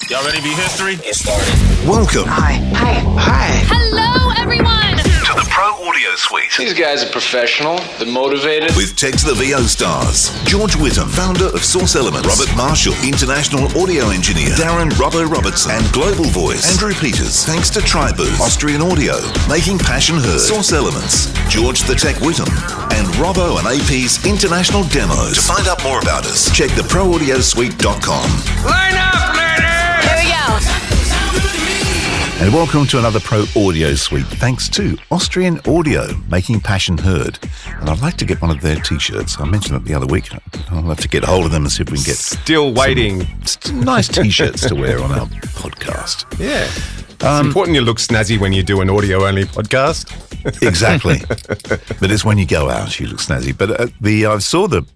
Y'all ready to be history? Get started. Welcome. Hi. Hello, everyone. To the Pro Audio Suite. These guys are professional. They're motivated. With Text the VO stars. George Whittam, founder of Source Elements. Robert Marshall, international audio engineer. Darren Robbo Robertson. And global voice. Andrew Peters. Thanks to Tribooth. Austrian Audio. Making passion heard. Source Elements. George the Tech Whittam. And Robbo and AP's international demos. To find out more about us, check theproaudiosuite.com. Line up, ladies! Here we go. And welcome to another Pro Audio Suite, thanks to Austrian Audio, making passion heard. And I'd like to get one of their T-shirts. I mentioned it the other week. I'll have to get hold of them and see if we can get Still waiting. some nice T-shirts to wear on our podcast. Yeah. It's important you look snazzy when you do an audio-only podcast. Exactly. But it's when you go out, you look snazzy. But I saw the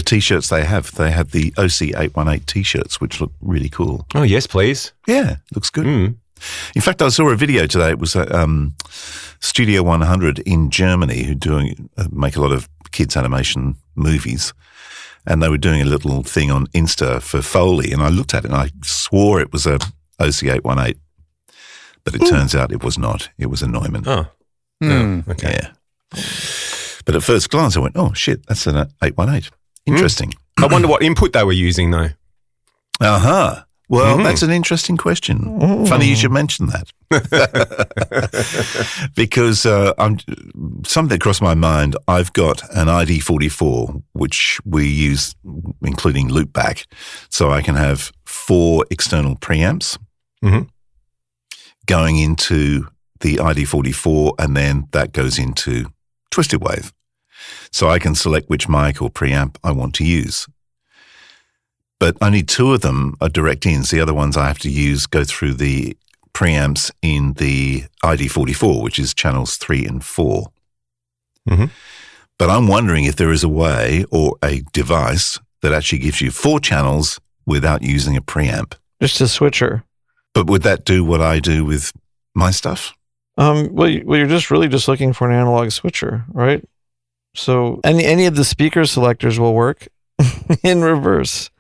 T-shirts they have. They have the OC818 T-shirts, which look really cool. Oh, yes, please. Yeah, looks good. In fact, I saw a video today. It was Studio 100 in Germany who make a lot of kids animation movies, and they were doing a little thing on Insta for Foley, and I looked at it and I swore it was a OC818, but it turns out it was not. It was a Neumann. Oh, okay. Yeah. But at first glance, I went, "Oh shit, that's an 818." Interesting. I wonder what input they were using, though. Well, that's an interesting question. Funny you should mention that. Because something crossed my mind. I've got an ID44, which we use, including loopback, so I can have 4 external preamps going into the ID44, and then that goes into twisted wave. So I can select which mic or preamp I want to use. But only 2 of them are direct ins. The other ones I have to go through the preamps in the ID44, which is channels 3 and 4. But I'm wondering if there is a way or a device that actually gives you 4 channels without using a preamp. Just a switcher. But would that do what I do with my stuff? Well, you're just looking for an analog switcher, right? So any of the speaker selectors will work in reverse.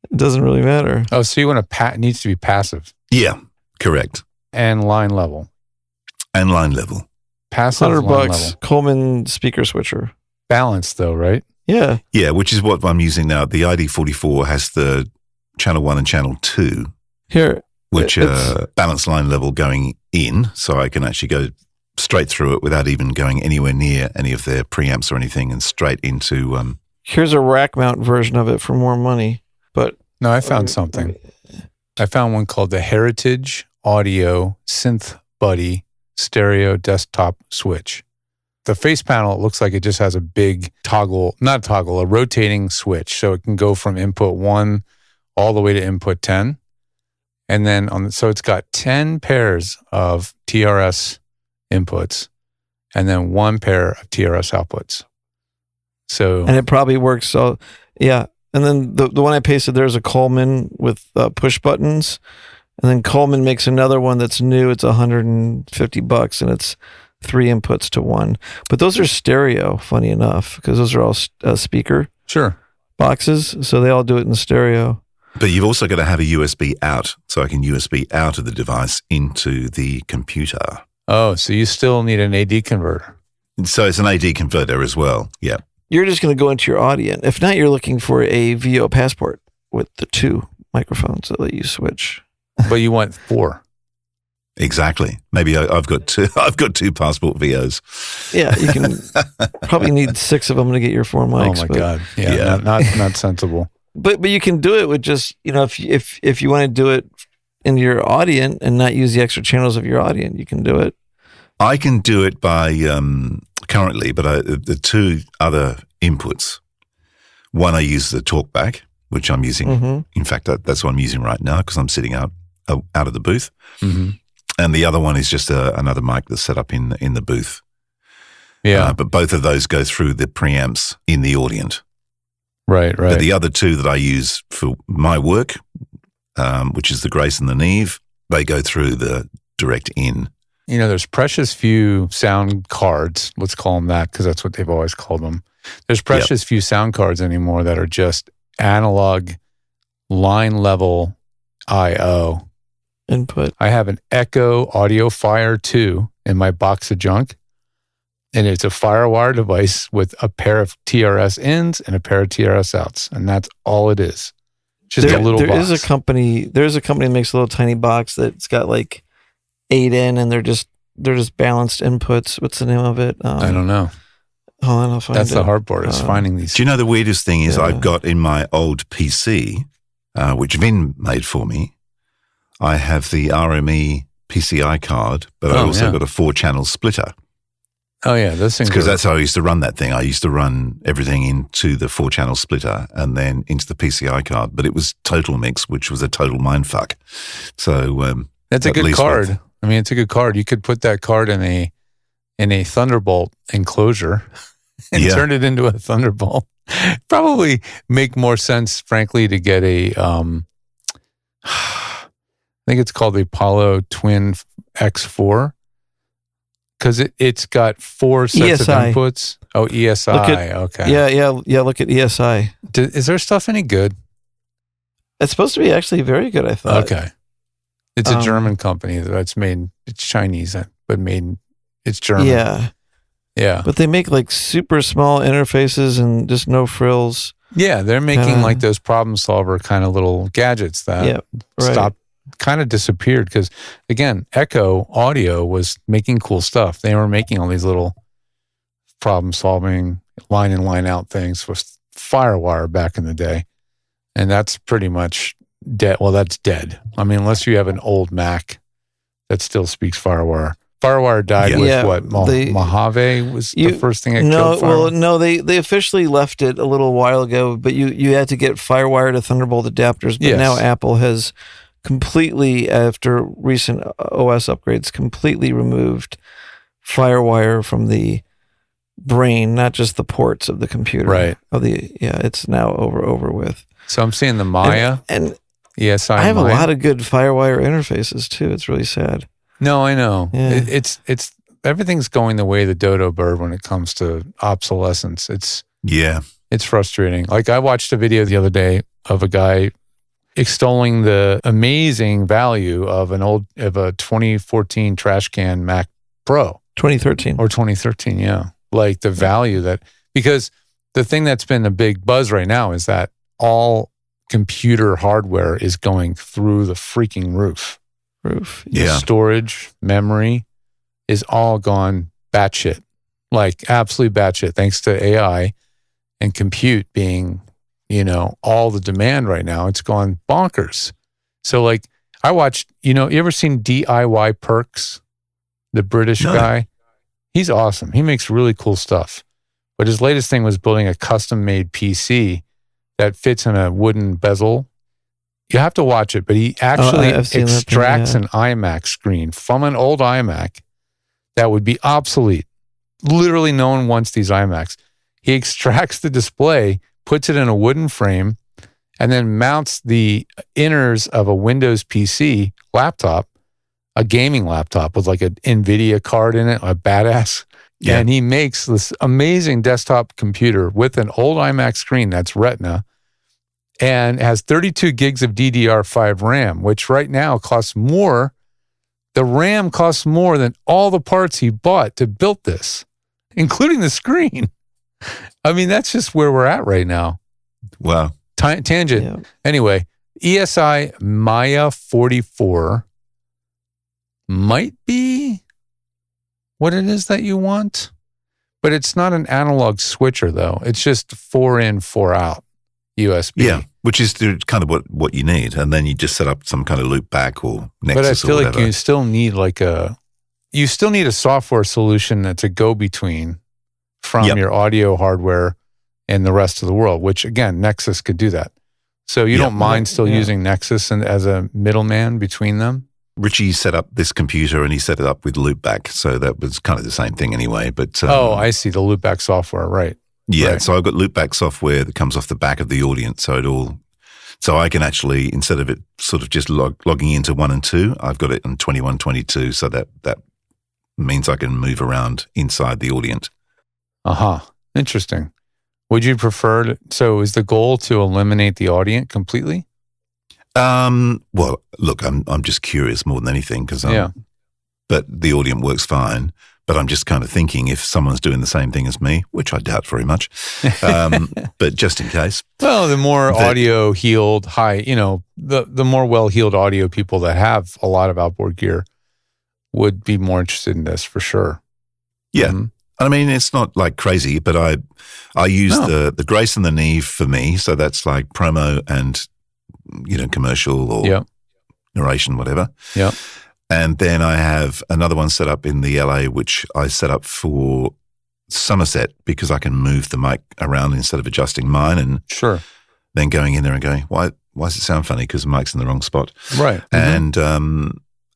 It doesn't really matter. Oh, so you want needs to be passive. Yeah, correct. And line level. Passive, $100 line level. Coleman speaker switcher. Balanced though, right? Yeah. Yeah, which is what I'm using now. The ID44 has the channel 1 and channel 2. Here. Which balanced line level going in, so I can actually go straight through it without even going anywhere near any of their preamps or anything, and straight into... Here's a rack mount version of it for more money. But no, I found something. I found one called the Heritage Audio Synth Buddy Stereo Desktop Switch. The face panel, it looks like it just has a big a rotating switch. So it can go from input 1 all the way to input 10. And then so it's got 10 pairs of TRS inputs and then 1 pair of TRS outputs. So, and it probably works. So yeah. And then the one I pasted there is a Coleman with push buttons. And then Coleman makes another one that's new. It's $150 and it's 3 inputs to 1. But those are stereo, funny enough, because those are all speaker boxes. So they all do it in stereo. But you've also got to have a USB out, so I can USB out of the device into the computer. Oh, so you still need an AD converter. So it's an AD converter as well, yeah. You're just going to go into your Audient. If not, you're looking for a VO passport with the 2 microphones that let you switch. But you want 4. Exactly. Maybe I've got 2. I've got 2 passport VOs. Yeah, you can probably need 6 of them to get your 4 mics. Oh my God! Yeah. Not sensible. But you can do it with just, if you want to do it in your Audient and not use the extra channels of your Audient, you can do it. I can do it by currently, but the 2 other inputs. One, I use the TalkBack, which I'm using. In fact, that's what I'm using right now because I'm sitting out of the booth. And the other one is just another mic that's set up in the booth. Yeah, but both of those go through the preamps in the Audient. Right. But the other 2 that I use for my work, which is the Grace and the Neve, they go through the direct in. There's precious few sound cards. Let's call them that because that's what they've always called them. There's precious few sound cards anymore that are just analog line level I/O input. I have an Echo Audio Fire 2 in my box of junk. And it's a FireWire device with a pair of TRS ins and a pair of TRS outs. And that's all it is. Just a little box. There's a company that makes a little tiny box that's got like 8 in, and they're just balanced inputs. What's the name of it? I don't know. Hold on, I'll find That's it. the hard part, is finding these. Do you know the weirdest thing is I've got in my old PC, which Vin made for me, I have the RME PCI card, but I also got a 4-channel splitter. Oh, yeah. Those things. Because that's how I used to run that thing. I used to run everything into the 4-channel splitter and then into the PCI card, but it was Total Mix, which was a total mindfuck. So that's a good card. I mean, it's a good card. You could put that card in a Thunderbolt enclosure and turn it into a Thunderbolt. Probably make more sense, frankly, to get a, I think it's called the Apollo Twin X4, because it's got 4 sets of inputs. Oh, ESI. Okay. Yeah. Look at ESI. Is their stuff any good? It's supposed to be actually very good, I thought. Okay. It's a German company that's made, it's Chinese, but it's German. Yeah. Yeah. But they make like super small interfaces and just no frills. Yeah. They're making like those problem solver kind of little gadgets that kind of disappeared because, again, Echo Audio was making cool stuff. They were making all these little problem solving line in, line out things with FireWire back in the day. And that's pretty much dead. Well, that's dead. I mean, unless you have an old Mac that still speaks FireWire. FireWire died with what? Mojave was the first thing that killed FireWire? Well, no, they officially left it a little while ago, but you had to get FireWire to Thunderbolt adapters. But now Apple has completely, after recent OS upgrades, completely removed FireWire from the brain, not just the ports of the computer. Right. It's now over with. So I'm seeing the Maya and ESI. I have a lot of good FireWire interfaces too. It's really sad. No, I know. Yeah. It's everything's going the way of the dodo bird when it comes to obsolescence. It's frustrating. Like I watched a video the other day of a guy extolling the amazing value of a 2014 trash can Mac Pro. 2013. Or 2013, yeah. Like the value that, because the thing that's been a big buzz right now is that all computer hardware is going through the freaking roof. Yeah. Storage, memory is all gone batshit. Like absolute batshit, thanks to AI and compute being, all the demand right now. It's gone bonkers. So like I watched, you ever seen DIY Perks? The British guy? He's awesome. He makes really cool stuff. But his latest thing was building a custom-made PC that fits in a wooden bezel. You have to watch it, but he actually extracts an iMac screen from an old iMac that would be obsolete. Literally no one wants these iMacs. He extracts the display, puts it in a wooden frame, and then mounts the inners of a Windows PC laptop, a gaming laptop with like an NVIDIA card in it, a badass. Yeah. And he makes this amazing desktop computer with an old iMac screen that's Retina and has 32 gigs of DDR5 RAM, which right now costs more. The RAM costs more than all the parts he bought to build this, including the screen. I mean, that's just where we're at right now. Wow. Tangent. Yeah. Anyway, ESI Maya 44 might be what it is that you want, but it's not an analog switcher, though. It's just 4 in, 4 out USB. Yeah, which is kind of what you need. And then you just set up some kind of loop back or Nexus or whatever. But I feel like you still need a software solution that's a go-between from your audio hardware and the rest of the world, which again, Nexus could do that. So you don't mind still using Nexus as a middleman between them? Richie set up this computer and he set it up with loopback. So that was kind of the same thing anyway. But I see, the loopback software, right. Yeah, right. So I've got loopback software that comes off the back of the Audient. So I can actually, instead of it sort of just logging into 1 and 2, I've got it on 21, 22. So that means I can move around inside the Audient. Interesting. Would you prefer so is the goal to eliminate the Audient completely? Well, look, I'm just curious more than anything because but the Audient works fine. But I'm just kind of thinking if someone's doing the same thing as me, which I doubt very much, but just in case. Well, the more audio heeled, the more well-heeled audio people that have a lot of outboard gear would be more interested in this for sure. Yeah. Mm-hmm. I mean, it's not like crazy, but I use the Grace and the Neve for me. So that's like promo and, commercial or narration, whatever. Yeah. And then I have another one set up in the LA, which I set up for Somerset because I can move the mic around instead of adjusting mine and then going in there and going, why does it sound funny? Because the mic's in the wrong spot. Right. Mm-hmm.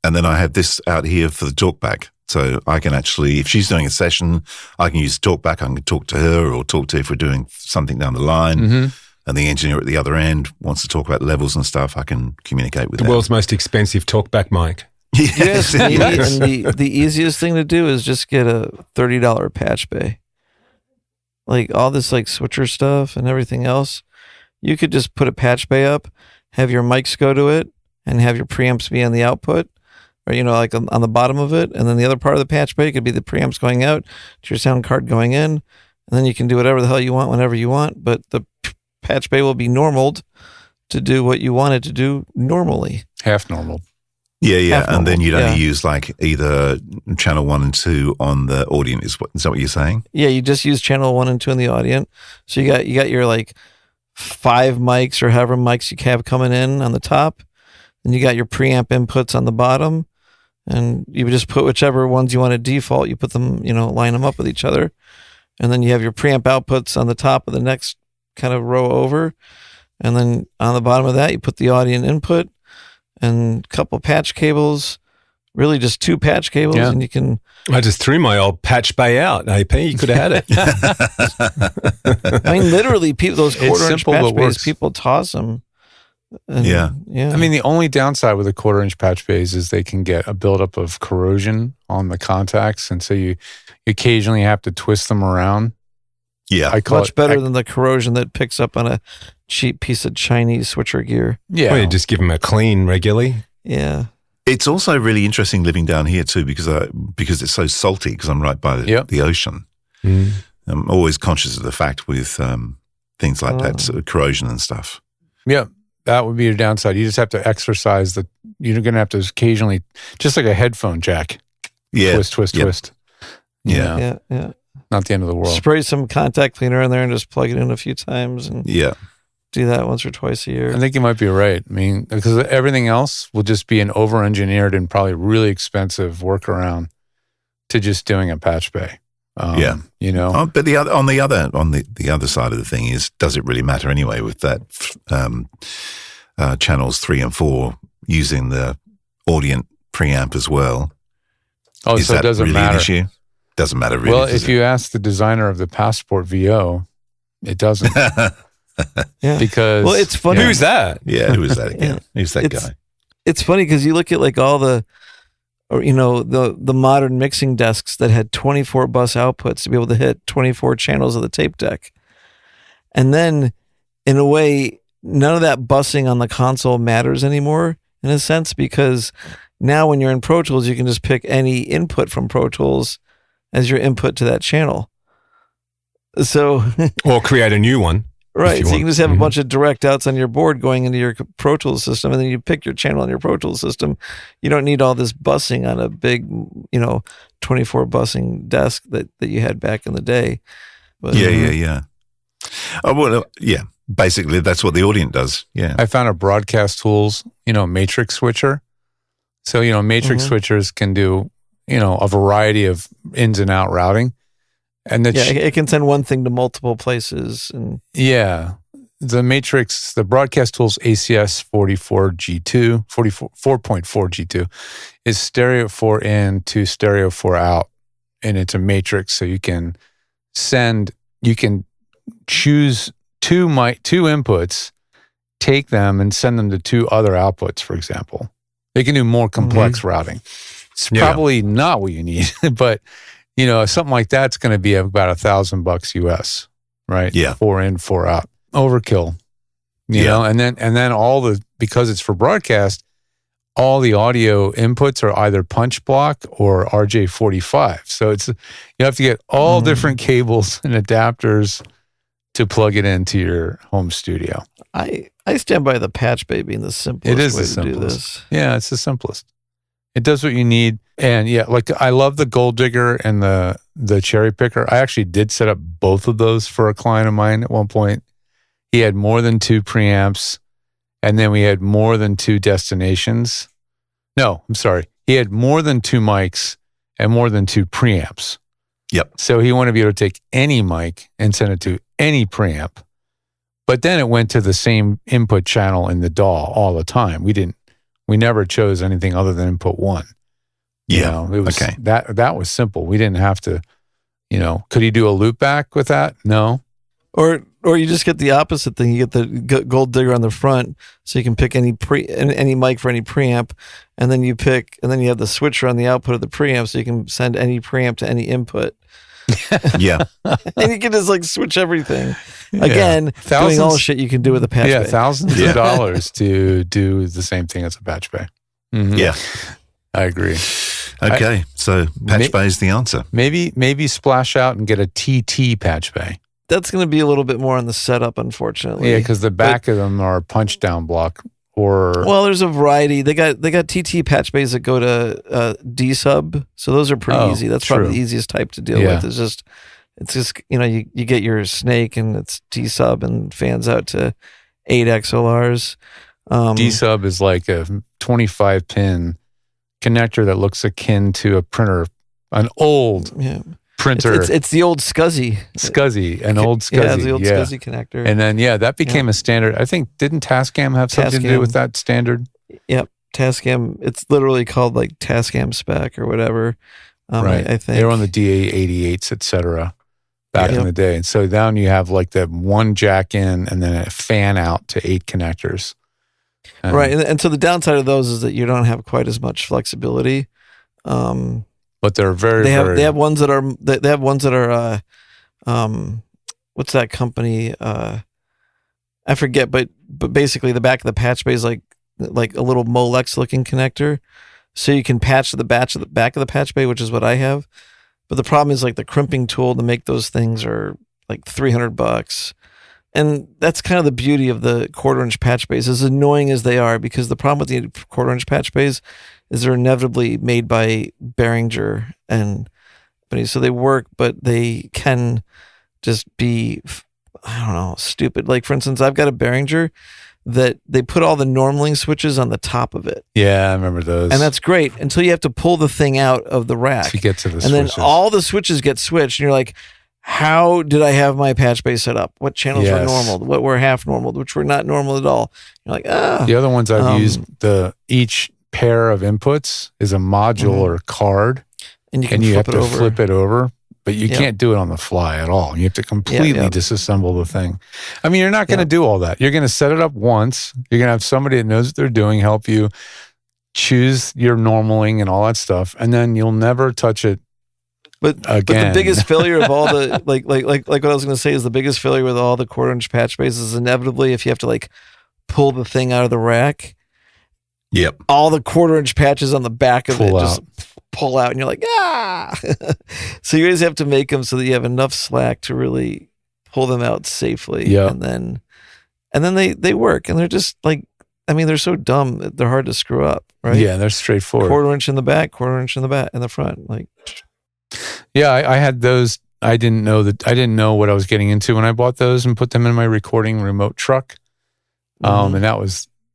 And then I have this out here for the talkback. So I can actually, if she's doing a session, I can use the talkback. I can talk to her or talk to if we're doing something down the line. Mm-hmm. And the engineer at the other end wants to talk about levels and stuff. I can communicate with them. The world's most expensive talkback mic. Yes, and the easiest thing to do is just get a $30 Patchbay. Like all this like switcher stuff and everything else, you could just put a Patchbay up, have your mics go to it, and have your preamps be on the output, or like on the bottom of it, and then the other part of the Patchbay could be the preamps going out to your sound card going in, and then you can do whatever the hell you want whenever you want, but the Patchbay will be normaled to do what you want it to do normally. Half normal. Yeah, and then you'd only use like either channel 1 and 2 on the Audient. Is that what you're saying? Yeah, you just use channel 1 and 2 on the Audient. So you got your like 5 mics or however mics you have coming in on the top, and you got your preamp inputs on the bottom, and you would just put whichever ones you want to default. You put them, line them up with each other, and then you have your preamp outputs on the top of the next kind of row over, and then on the bottom of that you put the Audient input. And a couple patch cables, really just 2 patch cables, and you can... I just threw my old Patchbay out, AP. You could have had it. I mean, literally, those quarter-inch Patchbays, people toss them. And, yeah. I mean, the only downside with the quarter-inch Patchbays is they can get a buildup of corrosion on the contacts, and so you occasionally have to twist them around. Yeah. Much better than the corrosion that picks up on a cheap piece of Chinese switcher gear. Yeah. Well, you just give them a clean regularly. Yeah. It's also really interesting living down here too because it's so salty because I'm right by the ocean. Mm. I'm always conscious of the fact with things like that, sort of corrosion and stuff. Yeah. That would be your downside. You just have to exercise you're going to have to occasionally, just like a headphone jack. Yeah. Twist. Yeah. Not the end of the world. Spray some contact cleaner in there and just plug it in a few times and do that once or twice a year. I think you might be right. I mean, because everything else will just be an over-engineered and probably really expensive workaround to just doing a Patchbay. But on the other side of the thing is, does it really matter anyway with that channels 3 and 4 using the Audient preamp as well? Oh, is so it doesn't really matter. An issue? Doesn't matter really. Well, if you ask the designer of the Passport VO, it doesn't. Because it's funny. Who's that? Yeah, who is that again? Who's that guy? It's funny because you look at like all the modern mixing desks that had 24 bus outputs to be able to hit 24 channels of the tape deck, and then in a way, none of that busing on the console matters anymore in a sense because now when you're in Pro Tools, you can just pick any input from Pro Tools as your input to that channel. So, or create a new one. Right. So you can just have a bunch of direct outs on your board going into your Pro Tools system, and then you pick your channel on your Pro Tools system. You don't need all this busing on a big, 24 busing desk that you had back in the day. But, yeah. Oh, well, yeah. Basically, that's what the Audient does. Yeah. I found a Broadcast Tools, matrix switcher. So, matrix switchers can do, a variety of ins and out routing. And it can send one thing to multiple places. And the Broadcast Tools ACS 44G2, 4.4G2 is stereo 4 in to stereo 4 out. And it's a matrix. So you can choose two inputs, take them and send them to 2 other outputs, for example. They can do more complex routing. It's probably not what you need, but something like that's going to be about $1,000 US, right? Yeah. 4 in, 4 out. Overkill. You know, and then all the because it's for broadcast, all the audio inputs are either punch block or RJ45. So you have to get all different cables and adapters to plug it into your home studio. I stand by the Patchbay being the simplest It is way the to simplest. do this. Yeah, it's the simplest. It does what you need. And yeah, like I love the Gold Digger and the Cherry Picker. I actually did set up both of those for a client of mine at one point. He had more than 2 preamps, and then we had more than 2 destinations. No, I'm sorry. He had more than 2 mics and more than 2 preamps. Yep. So he wanted to be able to take any mic and send it to any preamp. But then it went to the same input channel in the DAW all the time. We never chose anything other than input 1. You know, it was okay. That was simple. We didn't have to, could he do a loop back with that? No. Or you just get the opposite thing. You get the Gold Digger on the front, so you can pick any mic for any preamp, and then you have the switcher on the output of the preamp, so you can send any preamp to any input. Yeah. And you can just like switch everything. Again, doing all the shit you can do with a Patchbay. Yeah, thousands of dollars to do the same thing as a Patchbay. Mm-hmm. Yeah. I agree. Okay, so Patchbay is the answer. Maybe splash out and get a TT Patchbay. That's going to be a little bit more on the setup, unfortunately. Yeah, because the back of them are punch down block. Well, there's a variety. They got TT Patchbays that go to D sub, so those are pretty easy. That's probably the easiest type to deal with. It's just you get your snake and it's D sub and fans out to 8 XLRs. D sub is like a 25 pin connector that looks akin to a printer, an old printer. It's the old SCSI. An old SCSI. Yeah, it's the old SCSI connector. And then, that became a standard. I think, didn't Tascam have something to do with that standard? Yep. Tascam. It's literally called like Tascam spec or whatever. Right. I think. They were on the DA88s, et cetera, back in the day. And so now you have like the one jack in and then a fan out to 8 connectors. Right. And so the downside of those is that you don't have quite as much flexibility. But they're very, they have ones that are what's that company? I forget, but basically the back of the Patchbay is like a little Molex looking connector, so you can patch the back of the Patchbay, which is what I have. But the problem is like the crimping tool to make those things are like $300, and that's kind of the beauty of the 1/4-inch Patchbays, as annoying as they are, because the problem with the 1/4-inch Patchbays is they're inevitably made by Behringer and companies, so they work, but they can just be, I don't know, stupid. Like for instance, I've got a Behringer that they put all the normaling switches on the top of it. Yeah, I remember those. And that's great until you have to pull the thing out of the rack to get to the switches. And then all the switches get switched, and you're like, how did I have my Patchbay set up? What channels were normal? What were half normal? Which were not normal at all? You're like, The other ones I've used, each pair of inputs is a module or card, and you have to flip it over, but you can't do it on the fly at all. You have to completely disassemble the thing. I mean, you're not going to do all that. You're going to set it up once. You're going to have somebody that knows what they're doing help you choose your normaling and all that stuff, and then you'll never touch it. But the biggest failure of all the like what I was going to say is the biggest failure with all the 1/4-inch Patchbays is inevitably if you have to like pull the thing out of the rack. Yep. All the 1/4-inch patches on the back of it just pull out, and you're like, So you always have to make them so that you have enough slack to really pull them out safely. Yeah. And then they work, and they're just like, I mean, they're so dumb. They're hard to screw up, right? Yeah, they're straightforward. 1/4-inch in the back, 1/4-inch in the back, in the front, like. Yeah, I had those. I didn't know what I was getting into when I bought those and put them in my recording remote truck. And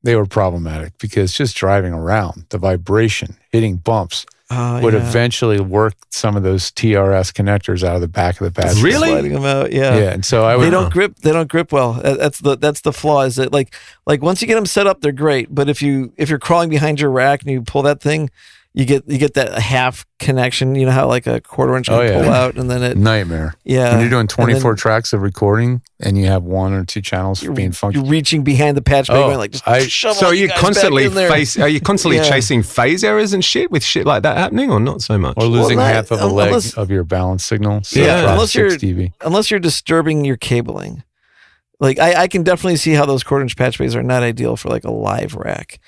they were problematic because just driving around, the vibration, hitting bumps would eventually work some of those TRS connectors out of the back of the patch. Really? Sliding them out, yeah. Yeah, and so they don't grip well. That's the flaw, is that like once you get them set up, they're great, but if you're crawling behind your rack and you pull that thing, you get that half connection. You know how like a 1/4-inch can pull out, and then it nightmare. Yeah, when you're doing 24 tracks of recording and you have 1 or 2 channels being functional, you're reaching behind the patch bay, going like, so are you constantly chasing phase errors and shit with shit like that happening, or not so much, or losing half of a leg of your balance signal? So unless you're disturbing your cabling. Like I can definitely see how those 1/4-inch patch bays are not ideal for like a live rack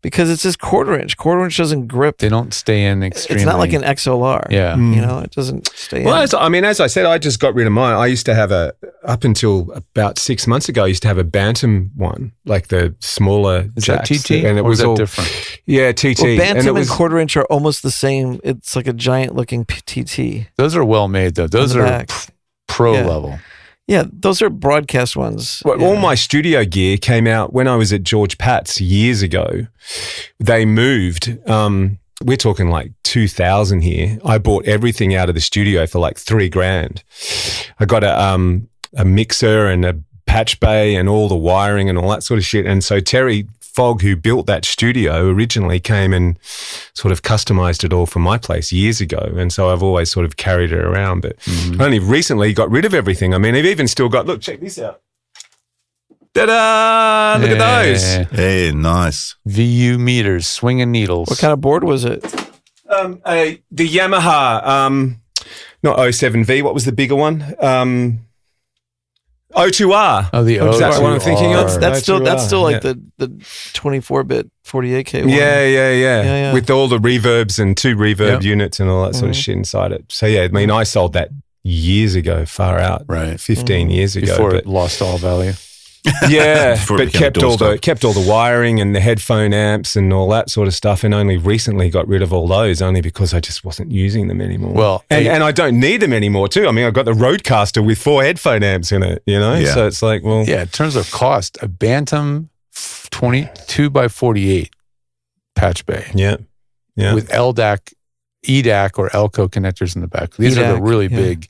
because it's just 1/4-inch. 1/4-inch doesn't grip. They don't stay in extremely. It's not like an XLR. Yeah. You know, it doesn't stay in. Well, as I said, I just got rid of mine. I used to have up until about 6 months ago, I used to have a Bantam one, like the smaller Is jacks. that TT? And it or was is that all different? Yeah, TT. Well, Bantam and was, 1/4-inch are almost the same. It's like a giant looking TT. Those are well made though. Those On the are back. pro Yeah. level. Yeah, those are broadcast ones. Well, Yeah. all my studio gear came out when I was at George Pat's years ago. They moved. We're talking like 2000 here. I bought everything out of the studio for like $3,000. I got a mixer and a patch bay and all the wiring and all that sort of shit. And so Terry Fogg, who built that studio, originally came and sort of customized it all for my place years ago. And so I've always sort of carried it around, but I only recently got rid of everything. I mean, I've even still got, look, check this out. Ta-da! Look at those. Hey, nice. VU meters, swinging needles. What kind of board was it? The Yamaha, not 07V, what was the bigger one? O2R. Oh, the Is that what I'm thinking of? That's still like yeah. the 24-bit 48K one. Yeah. With all the reverbs and 2 reverb Yep. units and all that sort of shit inside it. So yeah, I mean, I sold that years ago, far out, Right. 15 years ago. Before but, it lost all value. yeah, Before it but became doorstep. kept all the wiring and the headphone amps and all that sort of stuff, and only recently got rid of all those, only because I just wasn't using them anymore. Well, and I don't need them anymore too. I mean, I've got the Rodecaster with 4 headphone amps in it, you know. Yeah. So it's like, well, Yeah, in terms of cost, a Bantam 22x48 patch bay yeah. with LDAC, EDAC, or Elco connectors in the back. These are the EDAC, really yeah. big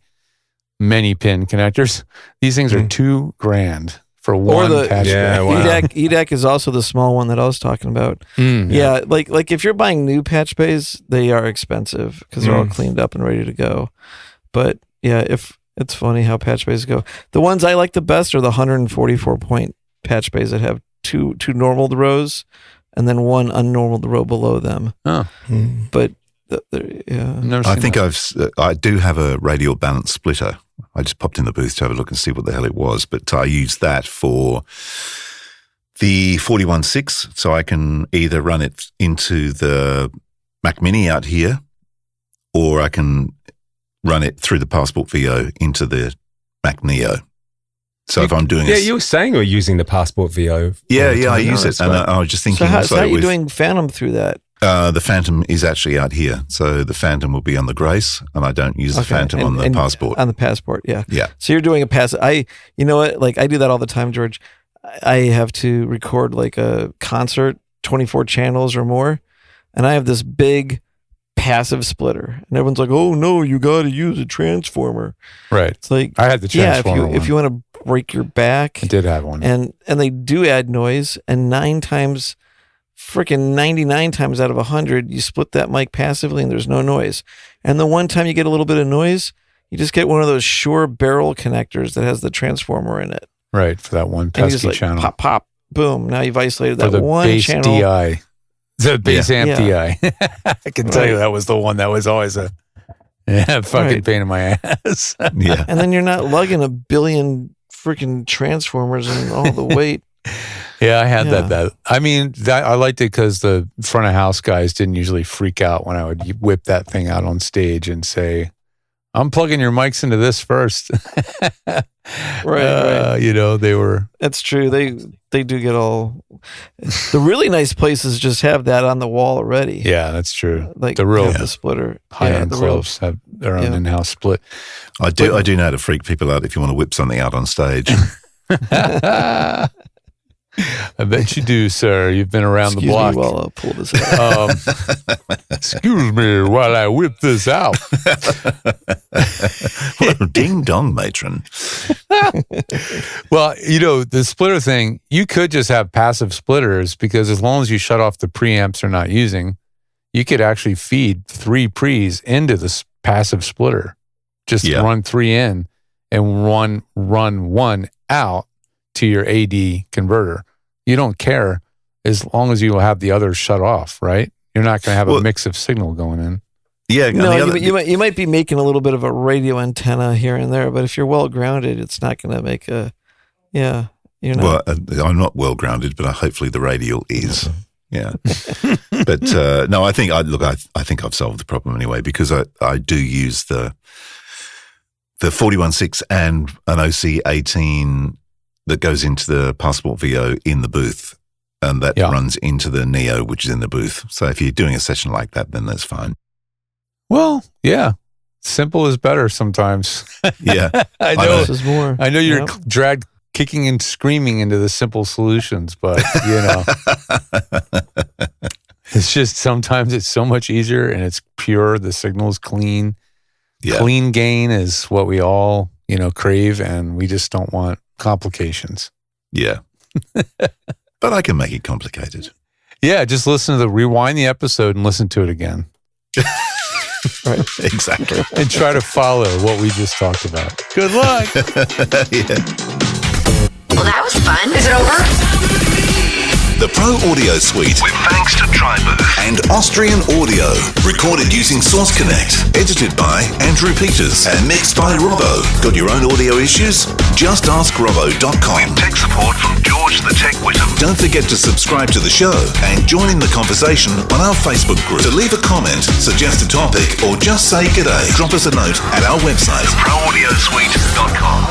many pin connectors. These things are $2,000 for one the- patch Yeah, bay. wow. EDAC is also the small one that I was talking about. Yeah, like if you're buying new patch bays, they are expensive because they're all cleaned up and ready to go. But yeah, if it's funny how patch bays go. The ones I like the best are the 144 point patch bays that have two normal rows and then one unnormal row below them. Oh, But yeah, I've never I seen think that. I do have a radial balance splitter. I just popped in the booth to have a look and see what the hell it was, but I use that for the 41.6, so I can either run it into the Mac Mini out here, or I can run it through the Passport VO into the Mac Neo. So if I'm doing you were saying you were using the Passport VO. yeah, all the I time. use No, it, that's and great. I was just thinking so how also are you with doing Phantom through that? the Phantom is actually out here, so the Phantom will be on the Grace, and I don't use the Okay, Phantom on the Passport. On the Passport, yeah. Yeah. So you're doing a pass. You know what? Like I do that all the time, George. I have to record like a concert, 24 channels or more, and I have this big passive splitter, and everyone's like, "Oh no, you got to use a transformer." Right. It's like, I had the transformer if you want to break your back, I did have one. and they do add noise, and 99 times out of 100, you split that mic passively and there's no noise. And the one time you get a little bit of noise, you just get one of those Shure barrel connectors that has the transformer in it. Right, for that one And you pesky just like channel. pop, pop, boom. Now you've isolated For that the one bass channel. DI. The bass amp Yeah. DI. I can tell you that was the one that was always a fucking Right. pain in my ass. Yeah. And then you're not lugging a billion freaking transformers and all the weight. Yeah, I had Yeah. that. I mean, I liked it because the front of house guys didn't usually freak out when I would whip that thing out on stage and say, "I'm plugging your mics into this first." Right. You know, they were. That's true. They do get all. The really nice places just have that on the wall already. Yeah, that's true. Like the real the splitter. high-end the real- clubs have their own yeah. in-house split. I do know how to freak people out if you want to whip something out on stage. I bet you do, sir. You've been around Excuse the block. me while I pull this out. Excuse me while I whip this out. Ding dong, matron. Well, you know, the splitter thing, you could just have passive splitters because as long as you shut off the preamps they're not using, you could actually feed 3 pre's into the passive splitter. Just run 3 in and run 1 out to your AD converter. You don't care as long as you have the others shut off, right? You're not going to have a mix of signal going in. Yeah, and No, the other- you might be making a little bit of a radio antenna here and there, but if you're well grounded, it's not going to make a Yeah. You're not. Well, I'm not well grounded, but hopefully the radial is. Yeah. But no, I think I think I've solved the problem anyway, because I do use the 41.6 and an OC18 that goes into the Passport VO in the booth, and that runs into the Neo, which is in the booth. So if you're doing a session like that, then that's fine. Well, yeah. Simple is better sometimes. Yeah. I know. Less is more. I know you're dragged kicking and screaming into the simple solutions, but it's just sometimes it's so much easier and it's pure. The signal is clean. Yeah. Clean gain is what we all, crave, and we just don't want complications. Yeah. But I can make it complicated. Yeah, just rewind the episode and listen to it again. Right. Exactly. And try to follow what we just talked about. Good luck. Yeah. Well, that was fun. Is it over? The Pro Audio Suite, with thanks to Tribooth and Austrian Audio. Recorded using Source-Connect. Edited by Andrew Peters and mixed by Robbo. Got your own audio issues? Just ask Robbo.com. With tech support from George the Tech Whittam. Don't forget to subscribe to the show and join in the conversation on our Facebook group. To leave a comment, suggest a topic, or just say g'day, drop us a note at our website, proaudiosuite.com.